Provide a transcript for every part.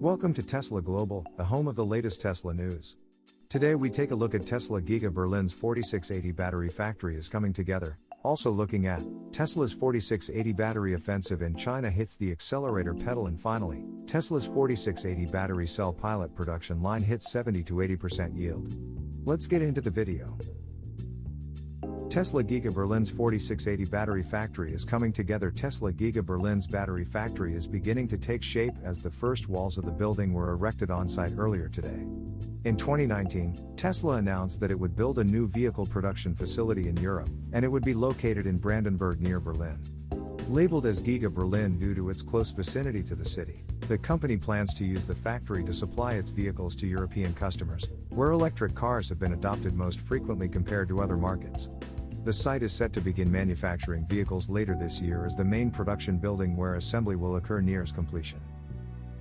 Welcome to Tesla Global, the home of the latest Tesla news. Today we take a look at Tesla Giga Berlin's 4680 battery factory is coming together. Also looking at Tesla's 4680 battery offensive in China hits the accelerator pedal, and finally, Tesla's 4680 battery cell pilot production line hits 70 to 80% yield. Let's get into the video. Tesla Giga Berlin's 4680 battery factory is coming together. Tesla Giga Berlin's battery factory is beginning to take shape as the first walls of the building were erected on site earlier today. In 2019, Tesla announced that it would build a new vehicle production facility in Europe, and it would be located in Brandenburg near Berlin. Labeled as Giga Berlin due to its close vicinity to the city, the company plans to use the factory to supply its vehicles to European customers, where electric cars have been adopted most frequently compared to other markets. The site is set to begin manufacturing vehicles later this year as the main production building where assembly will occur nears completion.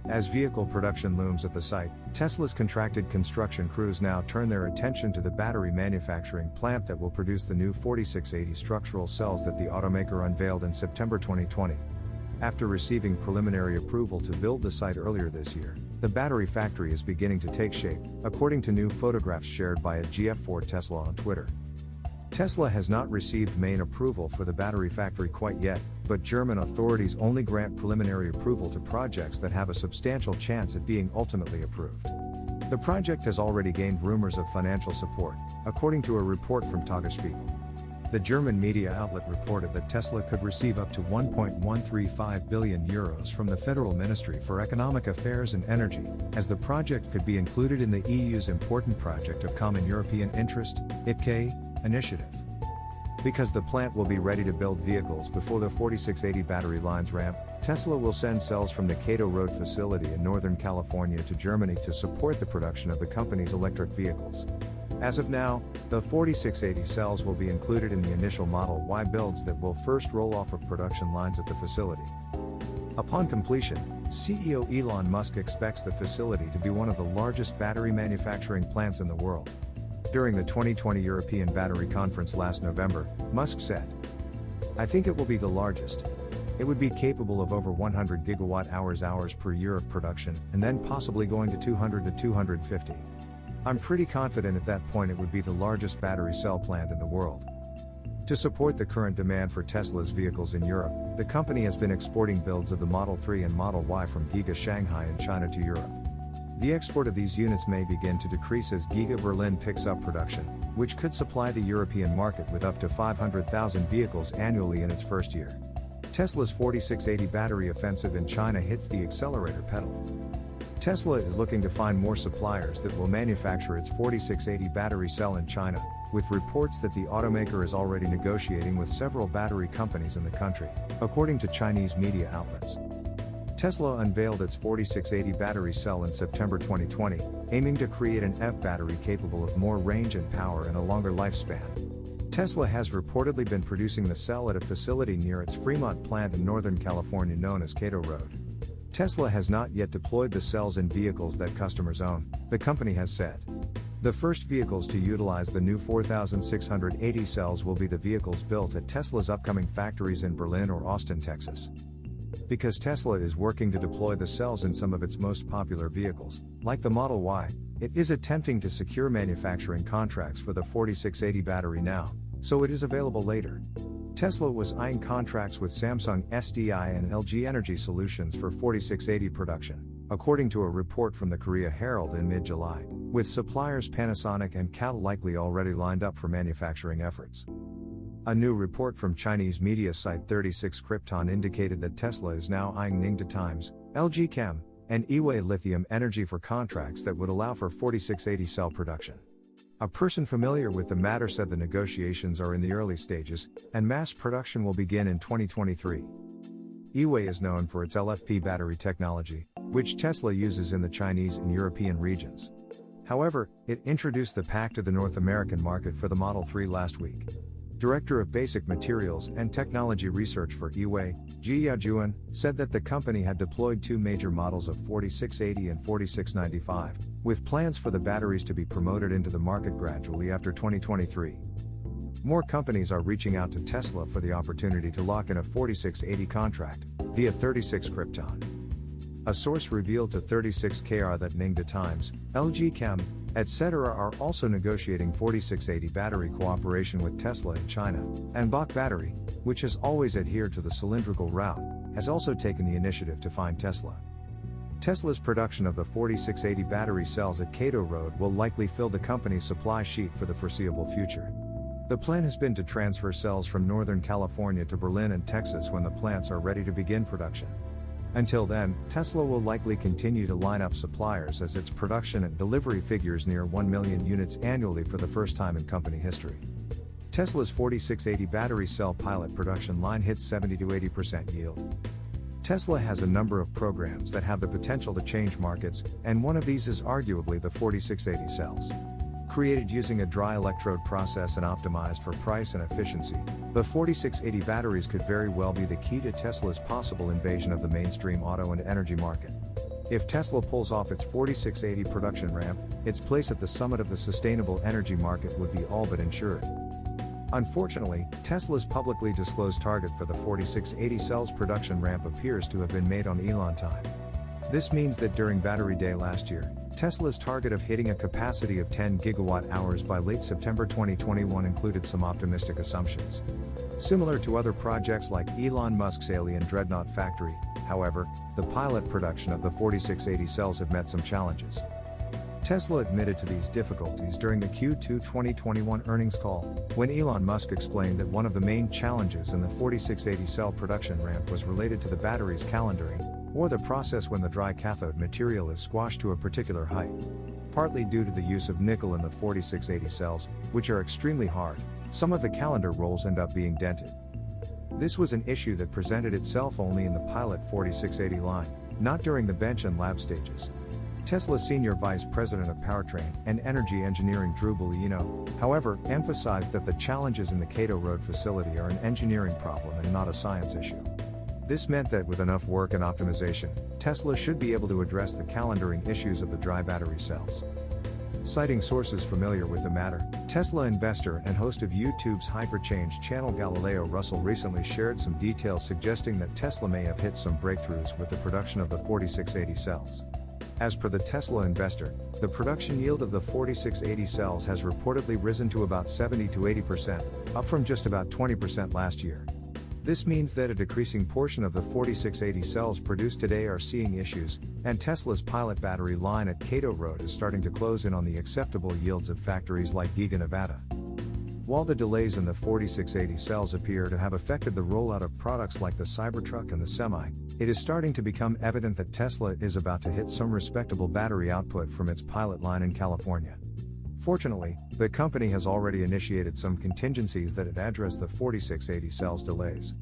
As vehicle production looms at the site, Tesla's contracted construction crews now turn their attention to the battery manufacturing plant that will produce the new 4680 structural cells that the automaker unveiled in September 2020. After receiving preliminary approval to build the site earlier this year, the battery factory is beginning to take shape, according to new photographs shared by GF4 Tesla on Twitter. Tesla has not received main approval for the battery factory quite yet, but German authorities only grant preliminary approval to projects that have a substantial chance at being ultimately approved. The project has already gained rumors of financial support, according to a report from Tagesspiegel. The German media outlet reported that Tesla could receive up to 1.135 billion euros from the Federal Ministry for Economic Affairs and Energy, as the project could be included in the EU's Important Project of Common European Interest (IPCEI) initiative. Because the plant will be ready to build vehicles before the 4680 battery lines ramp, Tesla will send cells from the Cato Road facility in Northern California to Germany to support the production of the company's electric vehicles. As of now, the 4680 cells will be included in the initial Model Y builds that will first roll off of production lines at the facility. Upon completion, CEO Elon Musk expects the facility to be one of the largest battery manufacturing plants in the world. During the 2020 European Battery Conference last November, Musk said, "I think it will be the largest. It would be capable of over 100 gigawatt-hours per year of production, and then possibly going to 200 to 250. I'm pretty confident at that point it would be the largest battery cell plant in the world." To support the current demand for Tesla's vehicles in Europe, the company has been exporting builds of the Model 3 and Model Y from Giga Shanghai in China to Europe. The export of these units may begin to decrease as Giga Berlin picks up production, which could supply the European market with up to 500,000 vehicles annually in its first year. Tesla's 4680 battery offensive in China hits the accelerator pedal. Tesla is looking to find more suppliers that will manufacture its 4680 battery cell in China, with reports that the automaker is already negotiating with several battery companies in the country, according to Chinese media outlets. Tesla unveiled its 4680 battery cell in September 2020, aiming to create an EV battery capable of more range and power and a longer lifespan. Tesla has reportedly been producing the cell at a facility near its Fremont plant in Northern California known as Cato Road. Tesla has not yet deployed the cells in vehicles that customers own, the company has said. The first vehicles to utilize the new 4680 cells will be the vehicles built at Tesla's upcoming factories in Berlin or Austin, Texas. Because Tesla is working to deploy the cells in some of its most popular vehicles, like the Model Y, it is attempting to secure manufacturing contracts for the 4680 battery now, so it is available later. Tesla was eyeing contracts with Samsung SDI and LG Energy Solutions for 4680 production, according to a report from the Korea Herald in mid-July, with suppliers Panasonic and CATL likely already lined up for manufacturing efforts. A new report from Chinese media site 36 Krypton indicated that Tesla is now eyeing Ningde Times, LG Chem, and Eway Lithium Energy for contracts that would allow for 4680 cell production. A person familiar with the matter said the negotiations are in the early stages, and mass production will begin in 2023. Eway is known for its LFP battery technology, which Tesla uses in the Chinese and European regions. However, it introduced the pack to the North American market for the Model 3 last week. Director of Basic Materials and Technology Research for Eway, Ji Yajuan, said that the company had deployed two major models of 4680 and 4695, with plans for the batteries to be promoted into the market gradually after 2023. More companies are reaching out to Tesla for the opportunity to lock in a 4680 contract, via 36 Krypton. A source revealed to 36KR that Ningde Times, LG Chem, etc. are also negotiating 4680 battery cooperation with Tesla in China, and Bach Battery, which has always adhered to the cylindrical route, has also taken the initiative to find Tesla. Tesla's production of the 4680 battery cells at Cato Road will likely fill the company's supply sheet for the foreseeable future. The plan has been to transfer cells from Northern California to Berlin and Texas when the plants are ready to begin production. Until then, Tesla will likely continue to line up suppliers as its production and delivery figures near 1 million units annually for the first time in company history. Tesla's 4680 battery cell pilot production line hits 70 to 80% yield. Tesla has a number of programs that have the potential to change markets, and one of these is arguably the 4680 cells. Created using a dry electrode process and optimized for price and efficiency, the 4680 batteries could very well be the key to Tesla's possible invasion of the mainstream auto and energy market. If Tesla pulls off its 4680 production ramp, its place at the summit of the sustainable energy market would be all but ensured. Unfortunately, Tesla's publicly disclosed target for the 4680 cells production ramp appears to have been made on Elon time. This means that during Battery Day last year, Tesla's target of hitting a capacity of 10 gigawatt-hours by late September 2021 included some optimistic assumptions. Similar to other projects like Elon Musk's Alien Dreadnought factory, however, the pilot production of the 4680 cells have met some challenges. Tesla admitted to these difficulties during the Q2 2021 earnings call, when Elon Musk explained that one of the main challenges in the 4680 cell production ramp was related to the battery's calendaring, or the process when the dry cathode material is squashed to a particular height. Partly due to the use of nickel in the 4680 cells, which are extremely hard, some of the calendar rolls end up being dented. This was an issue that presented itself only in the pilot 4680 line, not during the bench and lab stages. Tesla Senior Vice President of Powertrain and Energy Engineering Drew Bellino, however, emphasized that the challenges in the Cato Road facility are an engineering problem and not a science issue. This meant that with enough work and optimization, Tesla should be able to address the calendaring issues of the dry battery cells. Citing sources familiar with the matter, Tesla investor and host of YouTube's Hyperchange channel Galileo Russell recently shared some details suggesting that Tesla may have hit some breakthroughs with the production of the 4680 cells. As per the Tesla investor, the production yield of the 4680 cells has reportedly risen to about 70 to 80%, up from just about 20% last year. This means that a decreasing portion of the 4680 cells produced today are seeing issues, and Tesla's pilot battery line at Cato Road is starting to close in on the acceptable yields of factories like Giga, Nevada. While the delays in the 4680 cells appear to have affected the rollout of products like the Cybertruck and the Semi, it is starting to become evident that Tesla is about to hit some respectable battery output from its pilot line in California. Fortunately, the company has already initiated some contingencies that address the 4680 cells delays.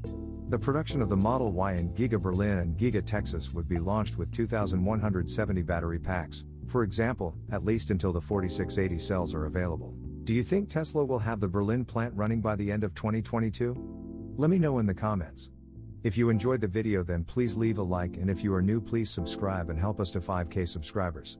The production of the Model Y in Giga Berlin and Giga Texas would be launched with 2,170 battery packs, for example, at least until the 4680 cells are available. Do you think Tesla will have the Berlin plant running by the end of 2022? Let me know in the comments. If you enjoyed the video, then please leave a like, and if you are new, please subscribe and help us to 5K subscribers.